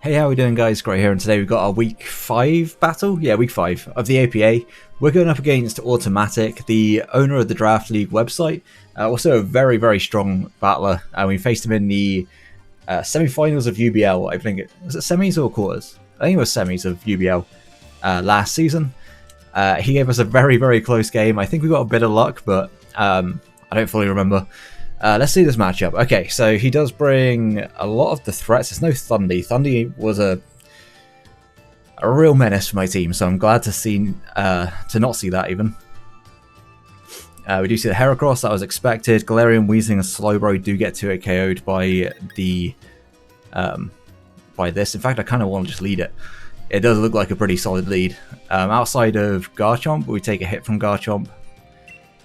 Hey, how are we doing, guys? Great here, and today we've got our week 5 battle. Yeah, week 5 of the APA. We're going up against AutoMatthic, the owner of the Draft League website. Also a very, very strong battler. We faced him in the semi-finals of UBL. I think was it semis or quarters? I think it was semis of UBL last season. He gave us a very, very close game. I think we got a bit of luck, but I don't fully remember. Let's see this matchup. Okay, so he does bring a lot of the threats. There's no Thundy. Thundy was a real menace for my team, so I'm glad to not see that even. We do see the Heracross, that was expected. Galarian, Weezing, and Slowbro do get 2-hit KO'd by the by this. In fact, I kind of want to just lead it. It does look like a pretty solid lead. Outside of Garchomp, we take a hit from Garchomp.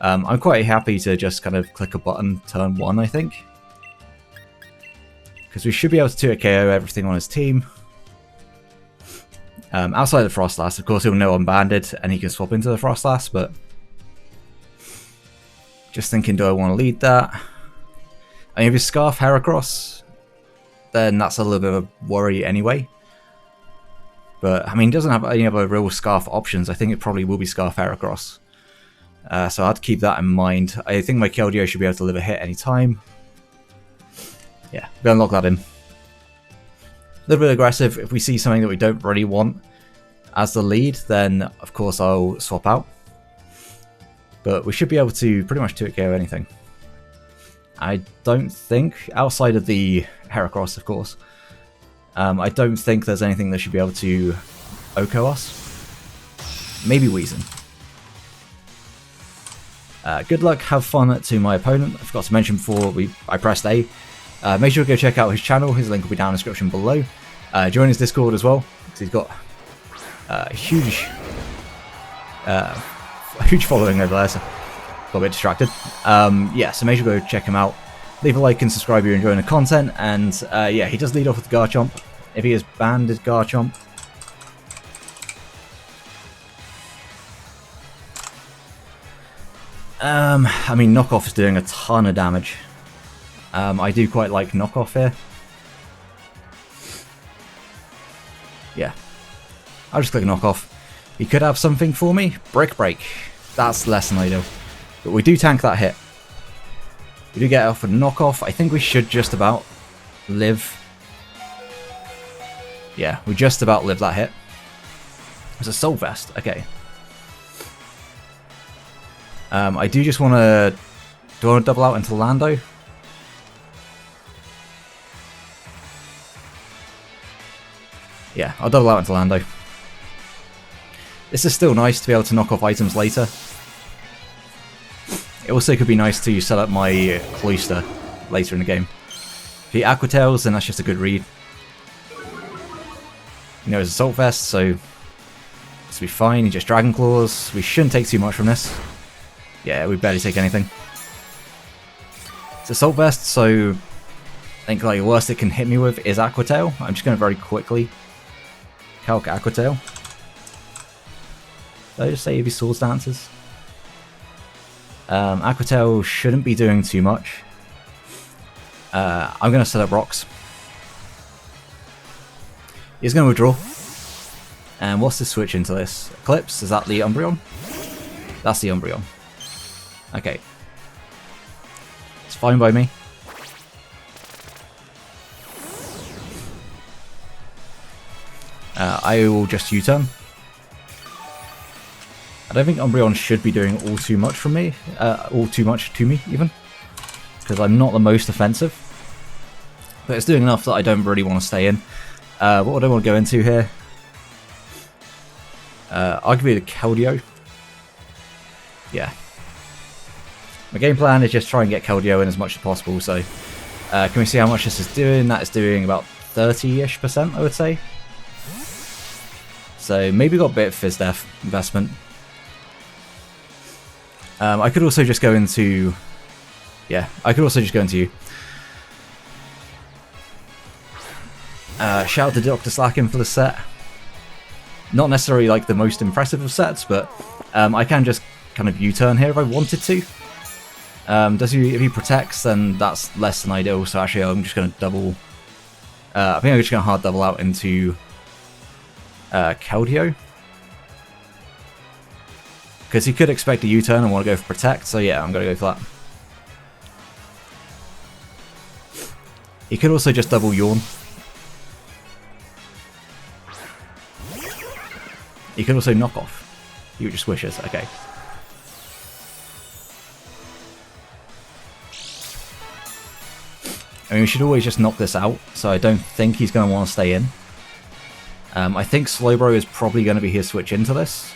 I'm quite happy to just kind of click a button turn 1, I think. Because we should be able to 2-hit KO everything on his team. Outside of the Frostlass, of course he'll know I'm banded and he can swap into the Frostlass, but... Just thinking, do I want to lead that? I mean, if it's Scarf Heracross, then that's a little bit of a worry anyway. But, I mean, he doesn't have any other real Scarf options. I think it probably will be Scarf Heracross. So I have to keep that in mind. I think my KELDEO should be able to live a hit any time. Yeah, we unlock that in. A little bit aggressive. If we see something that we don't really want as the lead, then of course I'll swap out. But we should be able to pretty much 2-hit KO anything. I don't think, outside of the Heracross of course, I don't think there's anything that should be able to OHKO us. Maybe Weezing. Good luck, have fun to my opponent. I forgot to mention before I pressed A. Make sure to go check out his channel, his link will be down in the description below. Join his Discord as well, because he's got a huge following over there, so got a bit distracted. Yeah, so make sure to go check him out. Leave a like and subscribe if you're enjoying the content, and yeah, he does lead off with Garchomp. If he is banded Garchomp, I mean, Knockoff is doing a ton of damage. I do quite like Knockoff here. Yeah. I'll just click Knockoff. He could have something for me. Brick Break. That's less than ideal. But we do tank that hit. We do get off a Knockoff. I think we should just about live. Yeah, we just about live that hit. It's a Soul Vest. Okay. I do just want to... Do I want to double out into Lando? Yeah, I'll double out into Lando. This is still nice to be able to knock off items later. It also could be nice to set up my Cloyster later in the game. If he Aqua Tails, then that's just a good read. You know, it's a Assault Vest, so this will be fine. He just Dragon Claws. We shouldn't take too much from this. Yeah, we barely take anything. It's Assault Vest, so I think like the worst it can hit me with is Aqua Tail. I'm just going to very quickly calc Aqua Tail. Did I just say if he Swords Dances? Aqua Tail shouldn't be doing too much. I'm going to set up Rocks. He's going to withdraw. And what's the switch into this? Eclipse? Is that the Umbreon? That's the Umbreon. Okay. It's fine by me. I will just U-turn. I don't think Umbreon should be doing all too much from me. All too much to me, even. Because I'm not the most offensive. But it's doing enough that I don't really want to stay in. What would I want to go into here? Arguably the Keldeo. Yeah. My game plan is just try and get KELDEO in as much as possible, so can we see how much this is doing? That is doing about 30-ish%, I would say. So maybe got a bit of Fizz Def investment. I could also just go into... Yeah, I could also just go into you. Shout out to Dr. Slackin for the set. Not necessarily like the most impressive of sets, but I can just kind of U-turn here if I wanted to. If he protects, then that's less than ideal, so actually I'm just going to double I think I'm just going to hard double out into KELDEO. Because he could expect a U-turn and want to go for Protect, so yeah, I'm going to go for that. He could also just double Yawn. He could also knock off. He just wishes, okay. I mean, we should always just knock this out, so I don't think he's going to want to stay in. I think Slowbro is probably going to be his switch into this.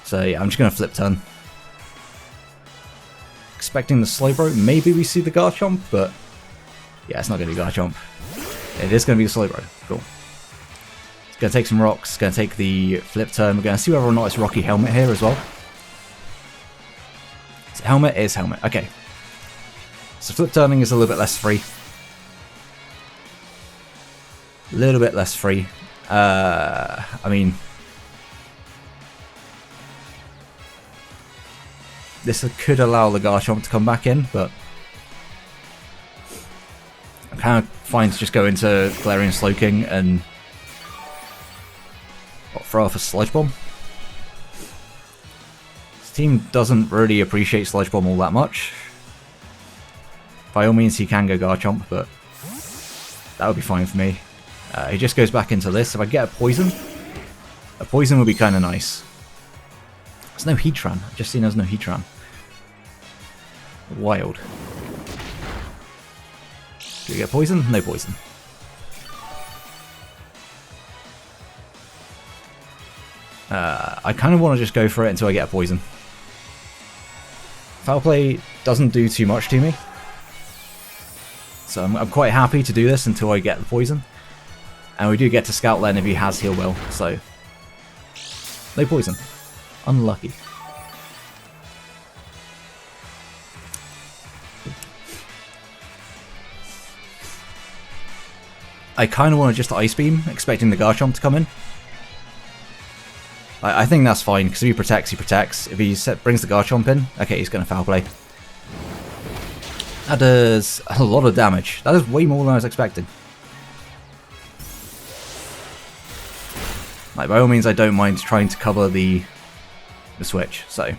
So yeah, I'm just going to flip turn. Expecting the Slowbro. Maybe we see the Garchomp, but yeah, it's not going to be Garchomp. It is going to be the Slowbro. Cool. It's going to take some rocks. It's going to take the flip turn. We're going to see whether or not it's Rocky Helmet here as well. Is it Helmet? It is Helmet. Okay. So flip turning is a little bit less free. A little bit less free. I mean, this could allow the Garchomp to come back in, but I'm kind of fine to just go into Galarian Slowking and throw off a Sludge Bomb. This team doesn't really appreciate Sludge Bomb all that much. By all means, he can go Garchomp, but that would be fine for me. He just goes back into this. If I get a poison would be kind of nice. There's no Heatran. I've just seen there's no Heatran. Wild. Do we get poison? No poison. I kind of want to just go for it until I get a poison. Foul Play doesn't do too much to me. So I'm quite happy to do this until I get the poison. And we do get to Scout Len if he has Heal Will, so no poison. Unlucky. I kind of want to just Ice Beam, expecting the Garchomp to come in. I think that's fine, because if he protects, he protects. If he brings the Garchomp in, okay, he's going to Foul Play. That does a lot of damage. That is way more than I was expecting. Like, by all means, I don't mind trying to cover the switch, so.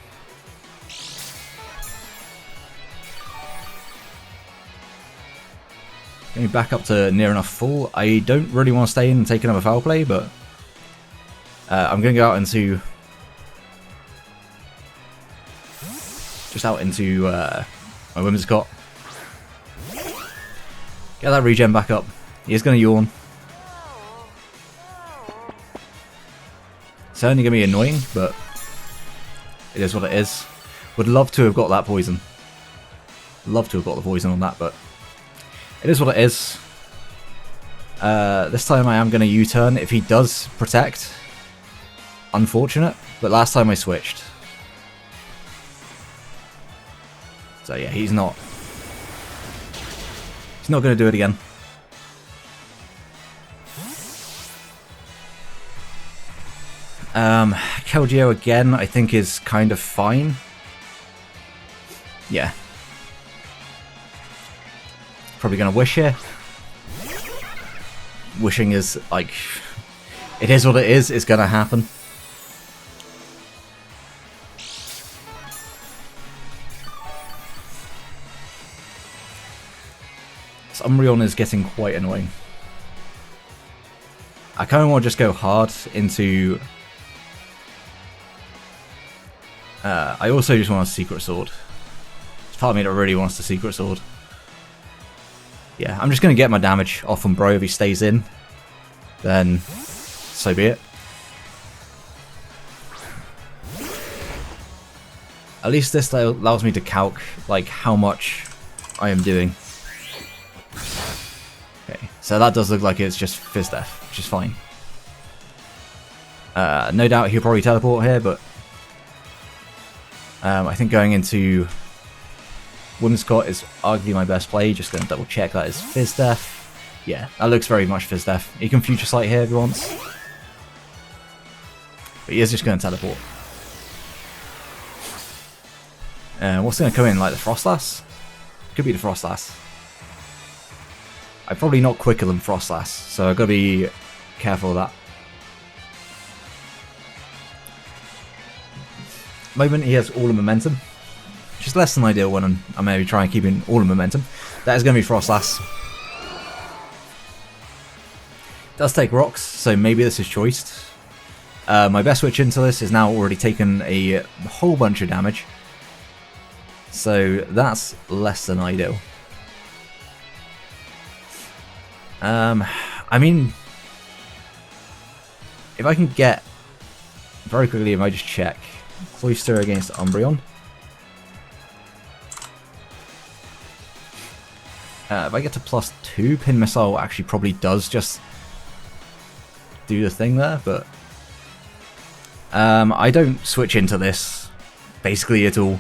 Getting back up to near enough full. I don't really want to stay in and take another Foul Play, but I'm going to go out into my Women's Cot. Get that regen back up. He is going to Yawn. It's only going to be annoying, but it is what it is. Would love to have got that poison. Love to have got the poison on that, but it is what it is. This time I am going to U-turn if he does protect. Unfortunate, but last time I switched. So yeah, he's not going to do it again. KELDEO again, I think is kind of fine. Yeah. Probably gonna wish here. Wishing is like, it is what it is. It's gonna happen. This Umbreon is getting quite annoying. I kind of want to just go hard into. I also just want a Secret Sword. There's part of me that really wants the Secret Sword. Yeah, I'm just going to get my damage off on Bro if he stays in. Then, so be it. At least this allows me to calc like how much I am doing. Okay, so that does look like it's just Fizz Death, which is fine. No doubt he'll probably teleport here, but I think going into Women's Cot is arguably my best play. Just going to double check that is Fizz Death. Yeah, that looks very much Fizz Death. He can Future Sight here if he wants. But he is just going to teleport. What's going to come in? Like the Frostlass? Could be the Frostlass. I'm probably not quicker than Frostlass, so I've got to be careful of that. At the moment he has all the momentum, which is less than ideal when I'm maybe trying to keep in all the momentum. That is going to be Frostlass. Does take rocks, so maybe this is choiced. My best switch into this is now already taken a whole bunch of damage, so that's less than ideal. I mean, if I can get very quickly, if I just check Cloyster against Umbreon. If I get to +2, Pin Missile actually probably does just do the thing there, but I don't switch into this basically at all,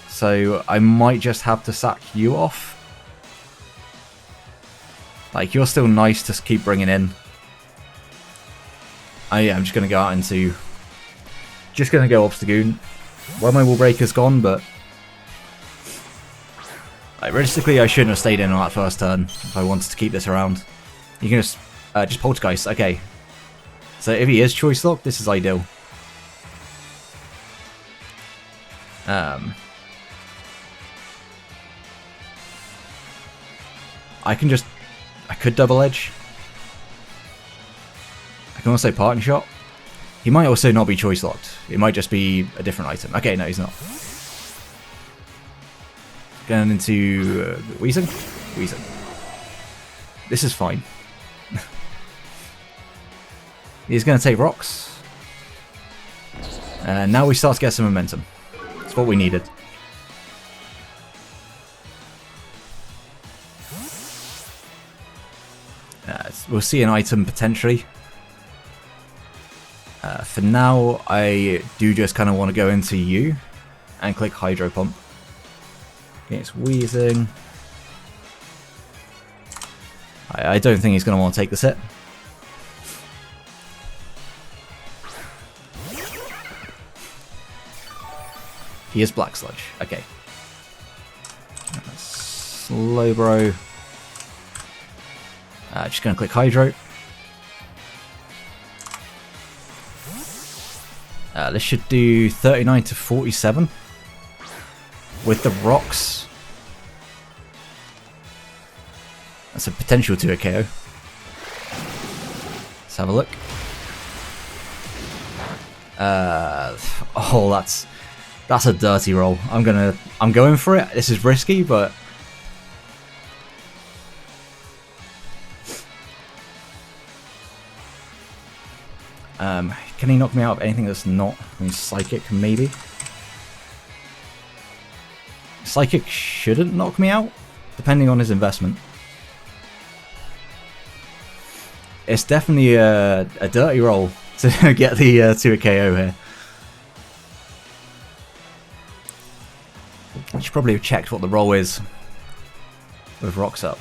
so I might just have to sack you off. Like, you're still nice to keep bringing in. I'm just gonna go out into, just gonna go Obstagoon. Well, my Wall Breaker's gone, but like, realistically I shouldn't have stayed in on that first turn if I wanted to keep this around. You can just Poltergeist. Okay, so if he is Choice Lock, this is ideal. I could Double Edge. I can also Parting Shot. He might also not be Choice Locked. It might just be a different item. Okay, no, he's not. Going into Weezing. Weezing. This is fine. He's going to take rocks. And now we start to get some momentum. That's what we needed. We'll see an item potentially. For now, I do just kind of want to go into you and click Hydro Pump against Weezing. I don't think he's going to want to take this hit. He is Black Sludge. Okay. Slowbro. Just going to click Hydro. This should do 39 to 47 with the rocks. That's a potential to a KO. Let's have a look. Oh, that's a dirty roll. I'm going for it. This is risky, but can he knock me out of anything that's not? I mean, Psychic, maybe? Psychic shouldn't knock me out, depending on his investment. It's definitely a dirty roll to get the to a KO here. I should probably have checked what the roll is with rocks up.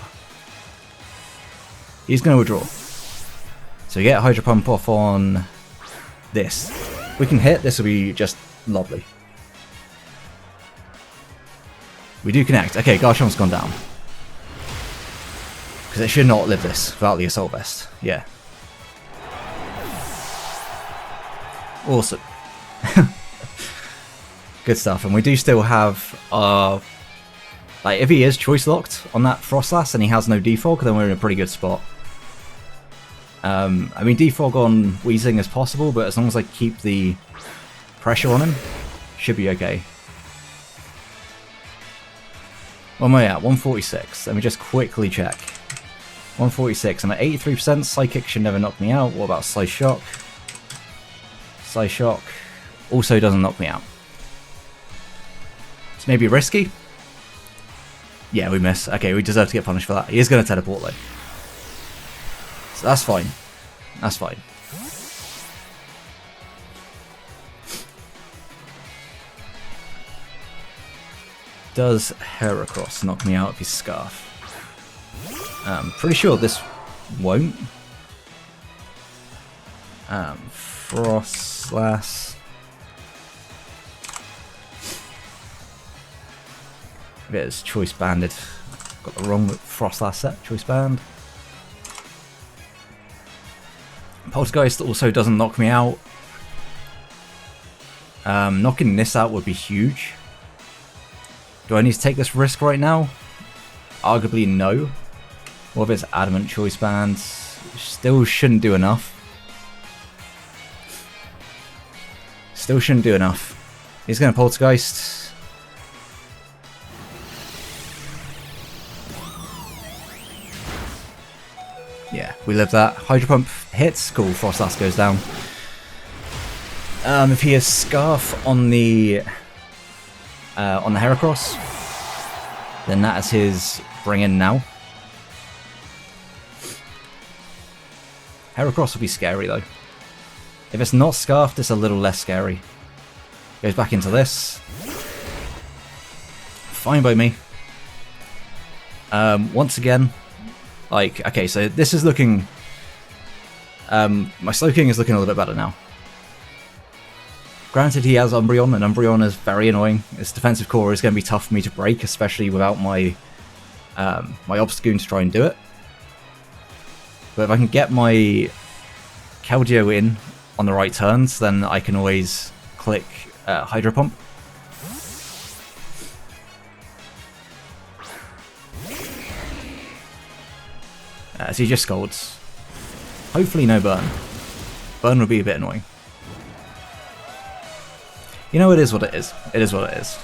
He's going to withdraw. So we get Hydro Pump off on this. We can hit, this will be just lovely. We do connect. Okay, Garchomp's gone down. Because it should not live this without the Assault Vest. Yeah. Awesome. Good stuff. And we do still have our... like, if he is Choice Locked on that Frostlass and he has no Defog, then we're in a pretty good spot. I mean, Defog on Weezing is possible, but as long as I keep the pressure on him, should be okay. What am I at? 146. Let me just quickly check. 146. I'm at 83%. Psychic should never knock me out. What about Slice Shock? Slice Shock also doesn't knock me out. It's maybe risky. Yeah, we miss. Okay, we deserve to get punished for that. He is going to teleport though. So that's fine. That's fine. Does Heracross knock me out of his Scarf? I'm pretty sure this won't. Frostlass. There's Choice Banded. Got the wrong Frostlass set, choice band. Poltergeist also doesn't knock me out. Knocking this out would be huge. Do I need to take this risk right now? Arguably no. What if it's Adamant choice bands? Still shouldn't do enough. Still shouldn't do enough. He's going to Poltergeist. Yeah, we live that. Hydro Pump hits. Cool, Frostlass goes down. If he has Scarf on the Heracross, then that is his bring in now. Heracross will be scary though. If it's not Scarfed, it's a little less scary. Goes back into this. Fine by me. Once again, like, okay, so this is looking... my Slowking is looking a little bit better now. Granted, he has Umbreon, and Umbreon is very annoying. Its defensive core is going to be tough for me to break, especially without my my Obstagoon to try and do it. But if I can get my KELDEO in on the right turns, then I can always click Hydro Pump. So he just scolds. Hopefully no burn. Burn would be a bit annoying. You know, it is what it is. It is what it is.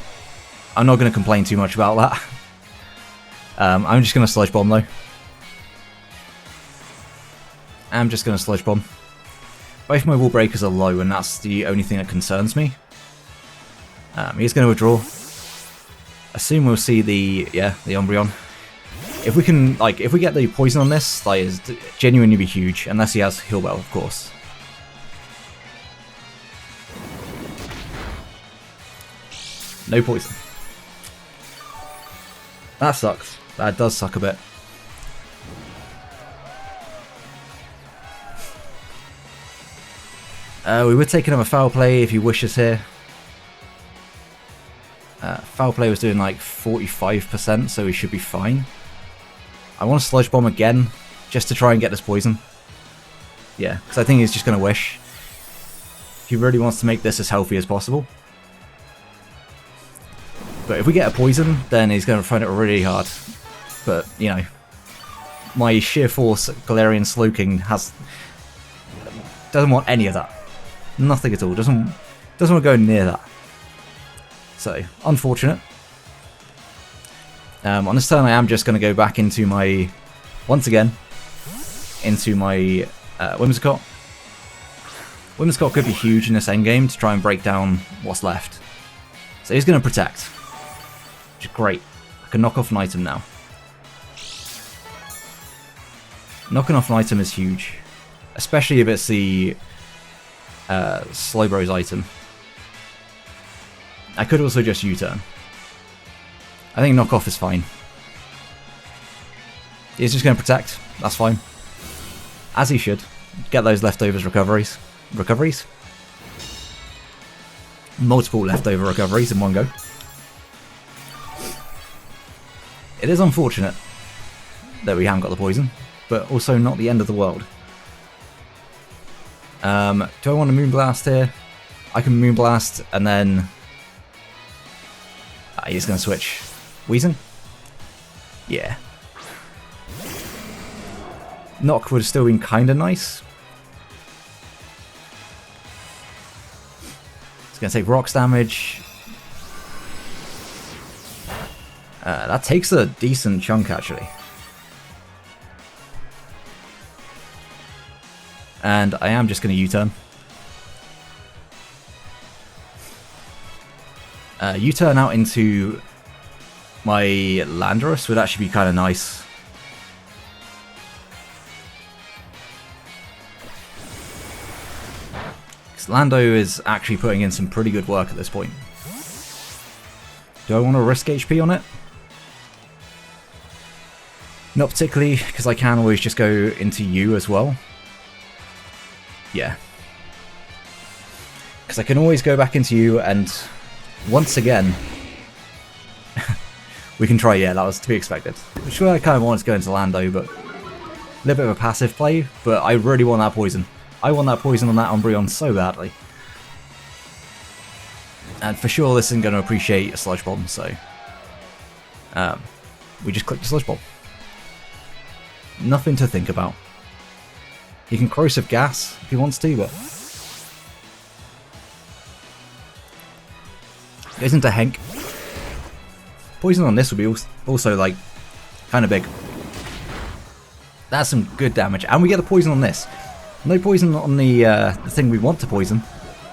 I'm not going to complain too much about that. I'm just going to Sludge Bomb though. I'm just going to Sludge Bomb. Both my Wall Breakers are low, and that's the only thing that concerns me. He's going to withdraw. Assume we'll see the Umbreon. If we can, like, if we get the poison on this, that is genuinely be huge. Unless he has Heal Bell, of course. No poison. That sucks. That does suck a bit. We would take another Foul Play if he wishes here. Foul Play was doing like 45%, so he should be fine. I want to Sludge Bomb again, just to try and get this poison. Yeah, because I think he's just going to wish. He really wants to make this as healthy as possible. But if we get a poison, then he's going to find it really hard. But, you know, my Sheer Force Galarian Slowking doesn't want any of that. Nothing at all. Doesn't want to go near that. So, unfortunate. On this turn, I am just going to go back into my, once again, into my Whimsicott. Whimsicott could be huge in this endgame to try and break down what's left. So he's going to Protect. Which is great. I can knock off an item now. Knocking off an item is huge. Especially if it's the Slowbro's item. I could also just U-turn. I think knockoff is fine. He's just going to Protect. That's fine. As he should. Get those leftovers recoveries. Multiple leftover recoveries in one go. It is unfortunate that we haven't got the poison, but also not the end of the world. Do I want to Moonblast here? I can Moonblast and then... he's going to switch. Weezing? Yeah. Knock would have still been kind of nice. It's going to take rocks damage. That takes a decent chunk, actually. And I am just going to U-turn. U-turn out into my Landorus would actually be kind of nice. Because Lando is actually putting in some pretty good work at this point. Do I want to risk HP on it? Not particularly, because I can always just go into U as well. Yeah. Because I can always go back into U and once again, We can try, yeah, that was to be expected. Which is where I kind of wanted to go into Lando, but... A little bit of a passive play, but I really want that poison. I want that poison on that Umbreon so badly. And for sure this isn't going to appreciate a Sludge Bomb, so... we just click the Sludge Bomb. Nothing to think about. He can Corrosive Gas if he wants to, but... Goes into Henk. Poison on this would be also, like, kind of big. That's some good damage. And we get the poison on this. No poison on the thing we want to poison,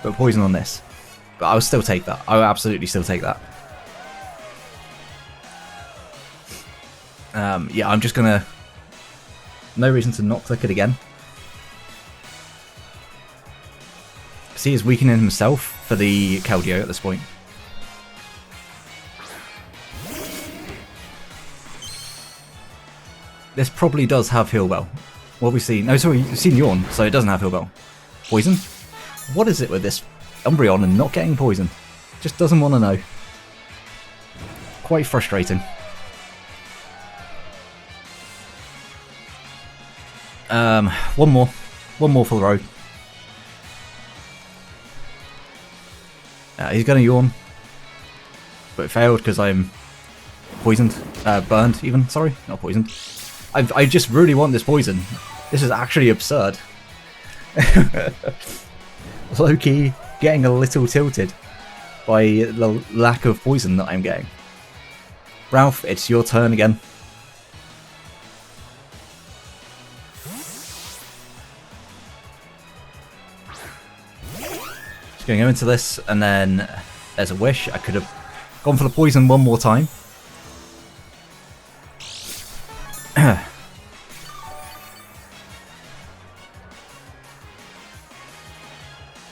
but poison on this. But I would still take that. I would absolutely still take that. Yeah, I'm just gonna... No reason to not click it again. See, he's weakening himself for the KELDEO at this point. This probably does have Heal Bell. What have we seen? No, sorry, you've seen Yawn, so it doesn't have Heal Bell. Poison? What is it with this Umbreon and not getting poison? Just doesn't want to know. Quite frustrating. One more. One more for the road. He's going to Yawn. But it failed because I'm poisoned. Burned, even. Sorry, not poisoned. I just really want this poison. This is actually absurd. Low-key getting a little tilted by the lack of poison that I'm getting. Ralph, it's your turn again. Just going to go into this, and then there's a wish. I could have gone for the poison one more time.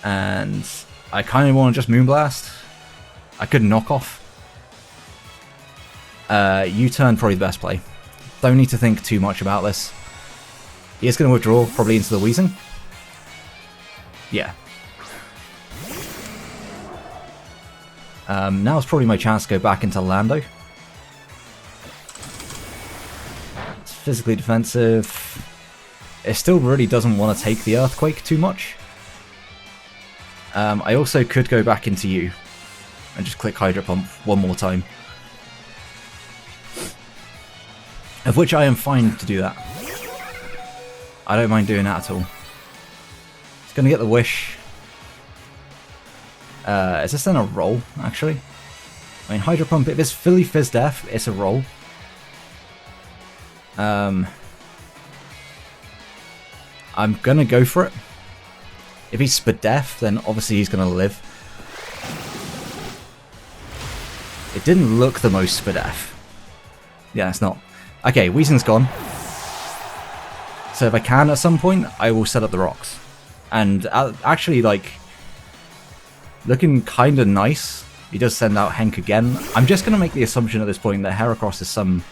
And I kind of want to just Moonblast. I could knock off. U-turn probably the best play. Don't need to think too much about this. He is going to withdraw probably into the Weezing. Yeah. Now is probably my chance to go back into Lando. It's physically defensive. It still really doesn't want to take the Earthquake too much. I also could go back into you and just click Hydro Pump one more time. Of which I am fine to do that. I don't mind doing that at all. It's going to get the Wish. Is this then a roll, actually? I mean, Hydro Pump, if it's fully Fizz Def, it's a roll. I'm going to go for it. If he's Spadef, then obviously he's going to live. It didn't look the most Spadef. Yeah, it's not. Okay, Weezing's gone. So if I can at some point, I will set up the rocks. And actually, like, looking kind of nice. He does send out Henk again. I'm just going to make the assumption at this point that Heracross is some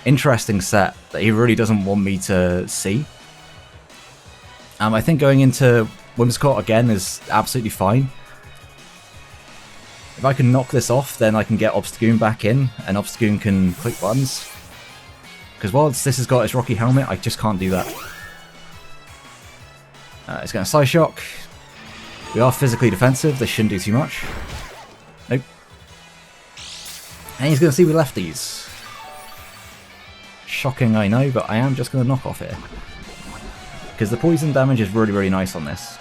interesting set that he really doesn't want me to see. I think going into Whimsicott again is absolutely fine. If I can knock this off, then I can get Obstagoon back in, and Obstagoon can click buttons. Because whilst this has got its Rocky Helmet, I just can't do that. It's going to Psyshock. We are physically defensive, this shouldn't do too much. Nope. And he's going to see we lefties. Shocking, I know, but I am just going to knock off here. Because the poison damage is really, really nice on this.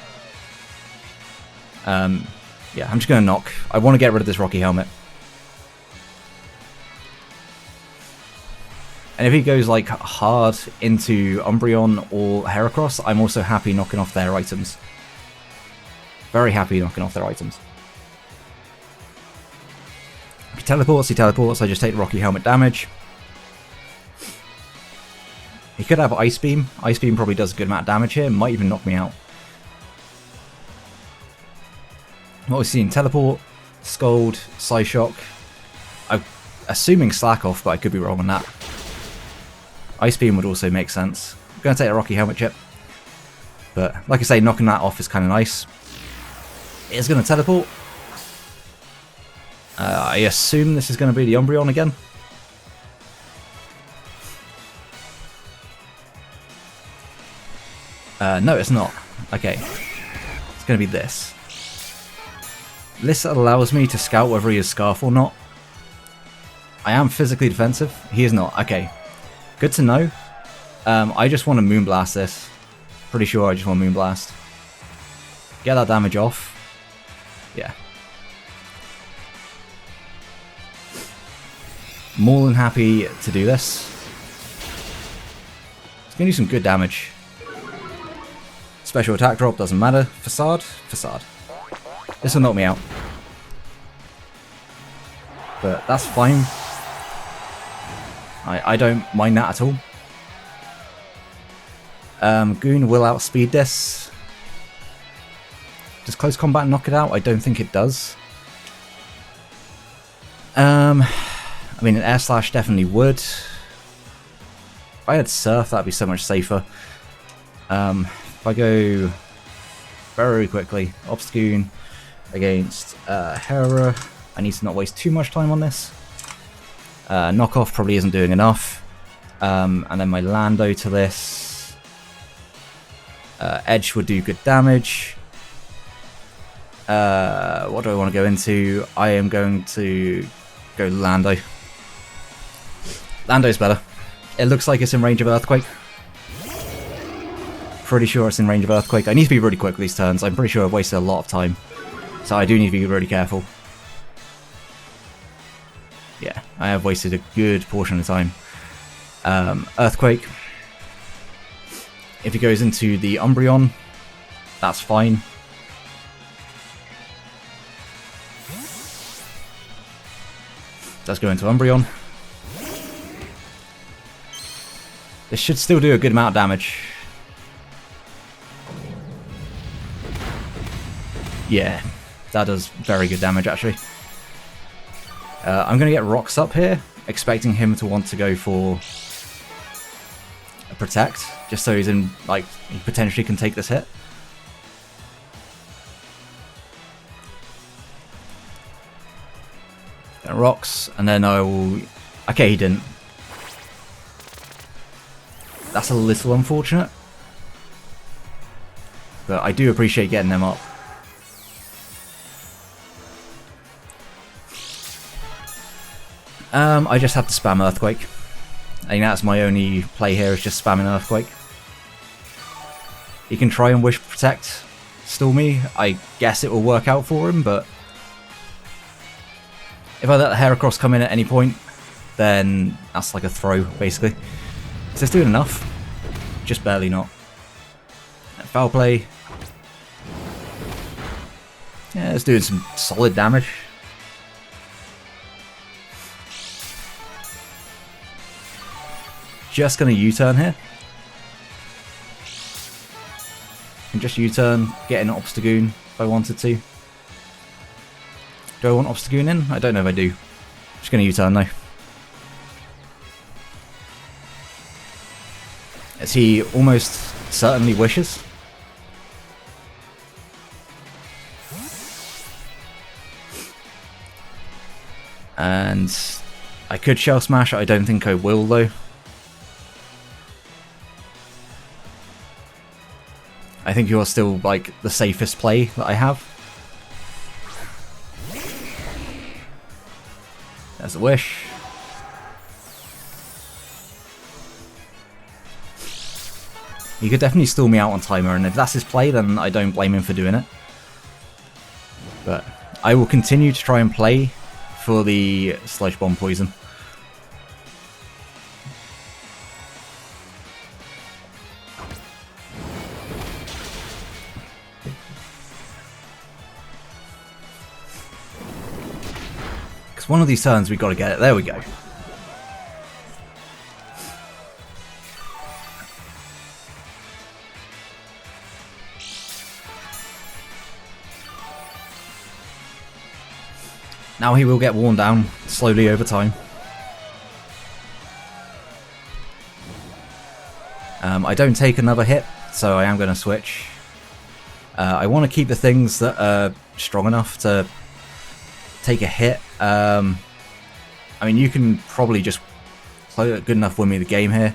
Yeah, I'm just going to knock. I want to get rid of this Rocky Helmet. And if he goes like hard into Umbreon or Heracross, I'm also happy knocking off their items. Very happy knocking off their items. If he teleports, I just take the Rocky Helmet damage. He could have Ice Beam. Ice Beam probably does a good amount of damage here. Might even knock me out. What we're seeing, Teleport, Scold, Psyshock. I'm assuming Slack Off, but I could be wrong on that. Ice Beam would also make sense. I'm going to take a Rocky Helmet chip. But like I say, knocking that off is kind of nice. It's going to Teleport. I assume this is going to be the Umbreon again. No, it's not. Okay. It's going to be this. This allows me to scout whether he is Scarf or not. I am physically defensive. He is not. Okay. Good to know. I just want to Moonblast this. Pretty sure I just want to Moonblast. Get that damage off. Yeah. More than happy to do this. It's going to do some good damage. Special attack drop, doesn't matter. Facade? Facade. This will knock me out. But that's fine. I don't mind that at all. Goon will outspeed this. Does close combat knock it out? I don't think it does. I mean, an air slash definitely would. If I had surf, that'd be so much safer. If I go very quickly, Obstagoon against Hera, I need to not waste too much time on this. Knockoff probably isn't doing enough. And then my Lando to this. Edge would do good damage. What do I want to go into? I am going to go Lando. Lando's better. It looks like it's in range of Earthquake. Pretty sure it's in range of Earthquake. I need to be really quick with these turns. I'm pretty sure I've wasted a lot of time. So I do need to be really careful. Yeah, I have wasted a good portion of time. Earthquake. If he goes into the Umbreon, that's fine. Does go into Umbreon. This should still do a good amount of damage. Yeah, that does very good damage actually. I'm going to get Rocks up here, expecting him to want to go for a Protect, just so he's in, like, he potentially can take this hit. Rocks, and then I will... Okay, he didn't. That's a little unfortunate. But I do appreciate getting them up. I just have to spam Earthquake. I think that's my only play here, is just spamming Earthquake. He can try and Wish Protect stall me. I guess it will work out for him, but if I let the Heracross come in at any point, then that's like a throw, basically. Is this doing enough? Just barely not. Foul play. Yeah, it's doing some solid damage. Just gonna U-turn here. And just U-turn, get an Obstagoon if I wanted to. Do I want Obstagoon in? I don't know if I do. Just gonna U-turn though. As he almost certainly wishes. And I could Shell Smash, I don't think I will though. I think you're still like the safest play that I have. There's a Wish. He could definitely stall me out on timer, and if that's his play, then I don't blame him for doing it. But I will continue to try and play for the Sludge Bomb Poison. Because one of these turns we've got to get it. There we go. Now he will get worn down slowly over time. I don't take another hit, so I am going to switch. I want to keep the things that are strong enough to take a hit. I mean, you can probably just play good enough win me the game here.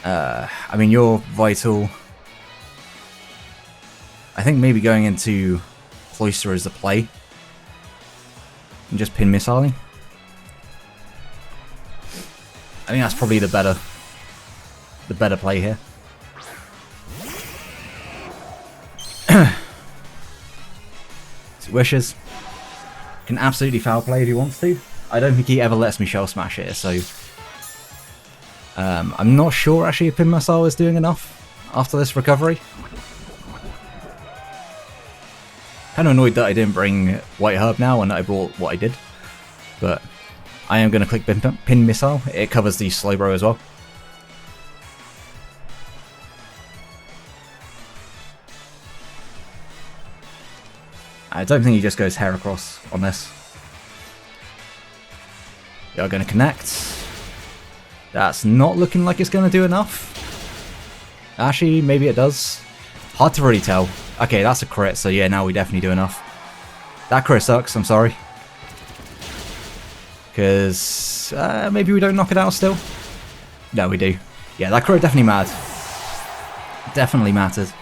I mean, you're vital. I think maybe going into Cloister is the play. And just pin missiling. I think that's probably the better play here. So wishes. Can absolutely foul play if he wants to. I don't think he ever lets me shell smash here, so I'm not sure actually if pin missile is doing enough after this recovery. Kind of annoyed that I didn't bring White Herb now and I brought what I did, but I am going to click pin missile. It covers the slow bro as well. I don't think he just goes hair across on this. We are going to connect. That's not looking like it's going to do enough. Actually, maybe it does. Hard to really tell. Okay, that's a crit, so yeah, now we definitely do enough. That crit sucks, I'm sorry. Because maybe we don't knock it out still? No, we do. Yeah, that crit definitely mattered. Definitely mattered.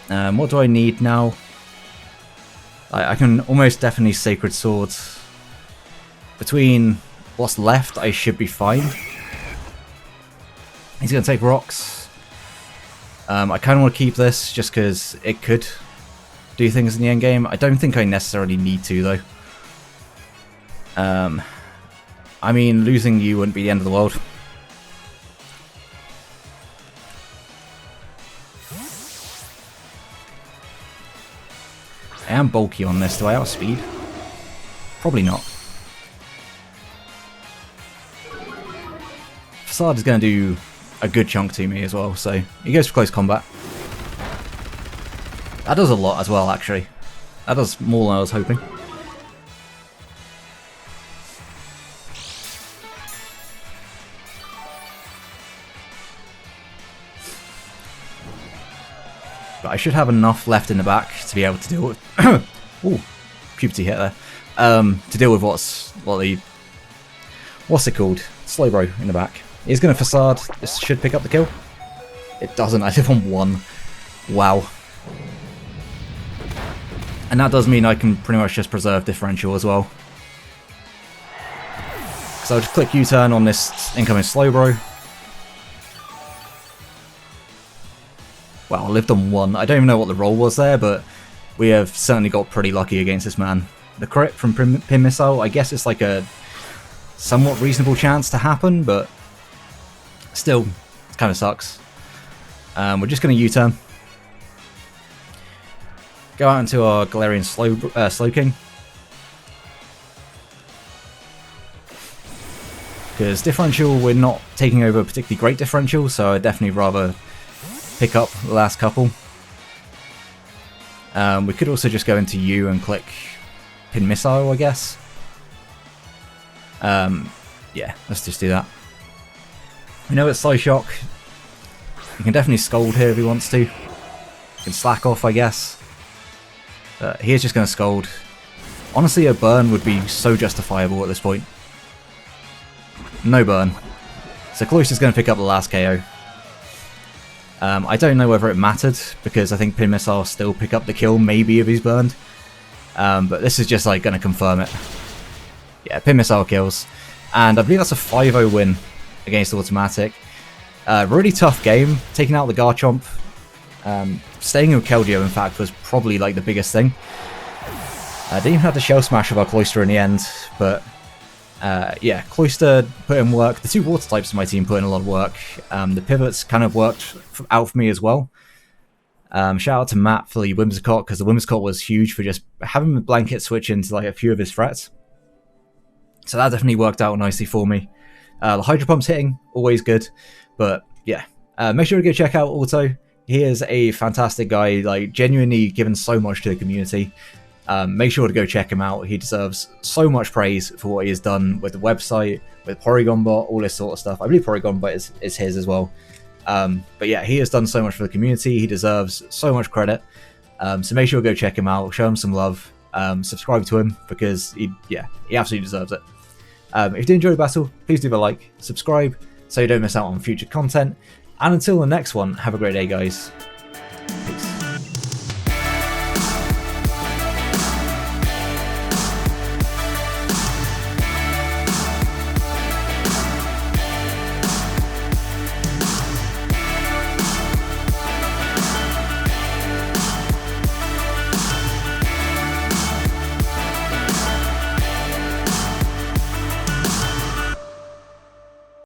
What do I need now? I can almost definitely Sacred Sword. Between what's left, I should be fine. He's going to take rocks. I kind of want to keep this just because it could do things in the end game. I don't think I necessarily need to though. I mean, losing you wouldn't be the end of the world. I am bulky on this. Do I outspeed? Probably not. Facade is going to do a good chunk to me as well, so he goes for close combat. That does a lot as well, actually. That does more than I was hoping. But I should have enough left in the back to be able to deal with... Ooh, puberty hit there. To deal with what's it called? Slow bro in the back. He's going to facade. This should pick up the kill. It doesn't. I live on 1. Wow. And that does mean I can pretty much just preserve differential as well. So I'll just click U-turn on this incoming slow bro. Wow, I lived on 1. I don't even know what the roll was there, but we have certainly got pretty lucky against this man. The crit from pin missile, I guess it's like a somewhat reasonable chance to happen, but still, it kind of sucks. We're just going to U-turn. Go out into our Galarian Slow King. Because differential, we're not taking over a particularly great differential, so I'd definitely rather pick up the last couple. We could also just go into U and click pin missile, I guess. Yeah, let's just do that. We know it's Slow Shock. He can definitely scold here if he wants to. He can slack off, I guess. He is just going to scold. Honestly, a burn would be so justifiable at this point. No burn. So Cloister's going to pick up the last KO. I don't know whether it mattered, because I think Pin Missile still pick up the kill, maybe if he's burned. But this is just like going to confirm it. Yeah, Pin Missile kills. And I believe that's a 5-0 win against AutoMatthic. Really tough game, taking out the Garchomp. Staying with KELDEO, in fact, was probably like the biggest thing. Didn't even have the Shell Smash of our Cloister in the end, but yeah, Cloister put in work. The two water types of my team put in a lot of work. The pivots kind of worked out for me as well. Shout out to Matt for the Whimsicott, because the Whimsicott was huge for just having the blanket switch into like a few of his threats. So that definitely worked out nicely for me. The Hydro Pump's hitting, always good. But yeah, make sure to go check out Auto. He is a fantastic guy, like genuinely given so much to the community. Make sure to go check him out. He deserves so much praise for what he has done with the website, with PorygonBot, all this sort of stuff. I believe PorygonBot is his as well. But yeah, he has done so much for the community. He deserves so much credit. So make sure to go check him out, show him some love. subscribe to him because he absolutely deserves it. If you did enjoy the battle, please leave a like, subscribe, so you don't miss out on future content. And until the next one, have a great day, guys.